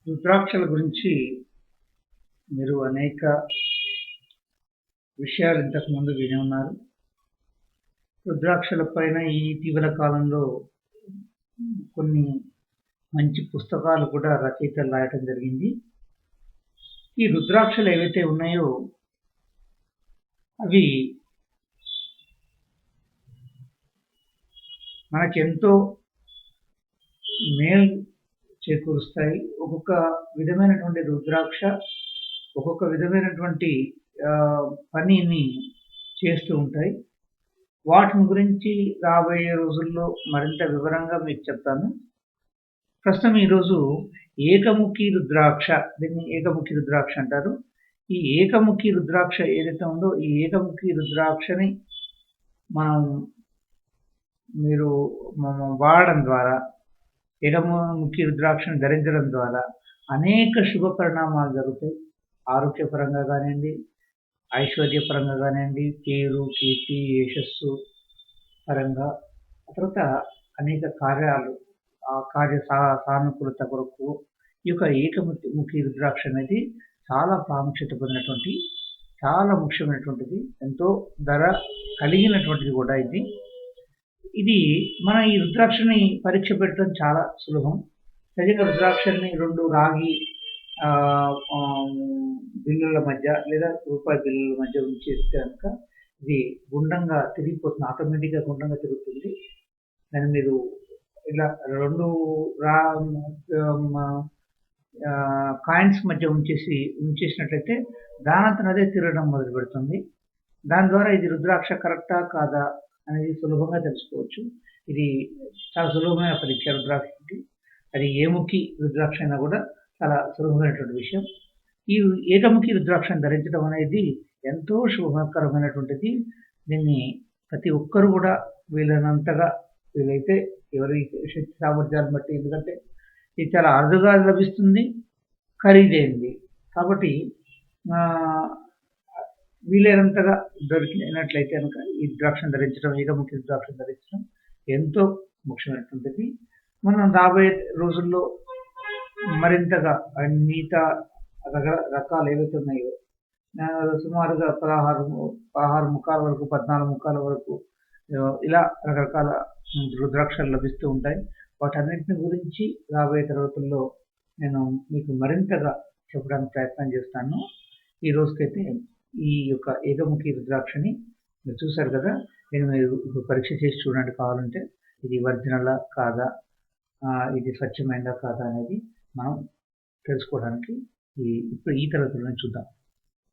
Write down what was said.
రుద్రాక్షల గురించి మీరు అనేక విషయాలు ఇంతకుముందు విని ఉన్నారు. రుద్రాక్షల పైన ఈ ఇటీవల కాలంలో కొన్ని మంచి పుస్తకాలు కూడా రచయితలు రాయటం జరిగింది. ఈ రుద్రాక్షలు ఏవైతే ఉన్నాయో అవి మనకెంతో మేలు చేకూరుస్తాయి. ఒక్కొక్క విధమైనటువంటి రుద్రాక్ష ఒక్కొక్క విధమైనటువంటి పనిని చేస్తూ ఉంటాయి. వాటిని గురించి రాబోయే రోజుల్లో మరింత వివరంగా మీకు చెప్తాను. ప్రస్తుతం ఈరోజు ఏకముఖి రుద్రాక్ష, దీన్ని ఏకముఖి రుద్రాక్ష అంటారు. ఈ ఏకముఖి రుద్రాక్ష ఏదైతే ఉందో ఈ ఏకముఖి రుద్రాక్షని మీరు వాడడం ద్వారా, ఏకముఖి రుద్రాక్షను ధరించడం ద్వారా అనేక శుభ పరిణామాలు జరుగుతాయి. ఆరోగ్యపరంగా కానివ్వండి, ఐశ్వర్యపరంగా కానివ్వండి, పేరు, కీర్తి, యశస్సు పరంగా, తర్వాత అనేక కార్యాలు కార్య సానుకూలత కొరకు ఈ యొక్క ఏకముఖి రుద్రాక్ష అనేది చాలా ప్రాముఖ్యత పొందినటువంటి, చాలా ముఖ్యమైనటువంటిది, ఎంతో ధర కలిగినటువంటిది కూడా ఇది మన ఈ రుద్రాక్షని పరీక్ష పెట్టడం చాలా సులభం. సరిగ్గా రుద్రాక్షని 2 రాగి బిళ్ళల మధ్య లేదా రూపాయి బిళ్ళల మధ్య ఉంచేస్తే కనుక ఇది గుండంగా తిరిగిపోతుంది, ఆటోమేటిక్గా గుండంగా తిరుగుతుంది. దాన్ని మీరు ఇలా 2 కాయిన్స్ మధ్య ఉంచేసినట్లయితే దానంతట అదే తిరగడం మొదలు పెడుతుంది. దాని ద్వారా ఇది రుద్రాక్ష కరెక్టా కాదా అనేది సులభంగా తెలుసుకోవచ్చు. ఇది చాలా సులభమైన పరీక్ష రుద్రాక్షకి. అది ఏ ముఖి రుద్రాక్ష అయినా కూడా చాలా సులభమైనటువంటి విషయం. ఈ ఏకముఖి రుద్రాక్షను ధరించడం అనేది ఎంతో శుభకరమైనటువంటిది. దీన్ని ప్రతి ఒక్కరు కూడా వీలైనంతగా, వీలైతే ఎవరి శక్తి సామర్థ్యాలను బట్టి, ఎందుకంటే ఇది చాలా అరుదుగా లభిస్తుంది, ఖరీదైంది కాబట్టి వీలైనంతగా దొరికినట్లయితే కనుక ఈ రుద్రాక్షను ధరించడం, ఏకముఖి రుద్రాక్షను ధరించడం ఎంతో ముఖ్యమైనటువంటిది. మనం రాబోయే రోజుల్లో మరింతగా మిగతా రకాలు ఏవైతే ఉన్నాయో సుమారుగా 16 ముఖాల వరకు, 14 ముఖాల వరకు ఇలా రకరకాల రుద్రాక్షలు లభిస్తూ ఉంటాయి. వాటన్నిటిని గురించి రాబోయే తరగతుల్లో నేను మీకు మరింతగా చెప్పడానికి ప్రయత్నం చేస్తాను. ఈ రోజుకైతే ఈ యొక్క ఏకముఖి రుద్రాక్షని మీరు చూశారు కదా, నేను మీరు పరీక్ష చేసి చూడండి కావాలంటే, ఇది ఒరిజినలా కాదా, ఇది స్వచ్ఛమైనదా కాదా అనేది మనం తెలుసుకోవడానికి ఇప్పుడు ఈ తరగతిలో చూద్దాం.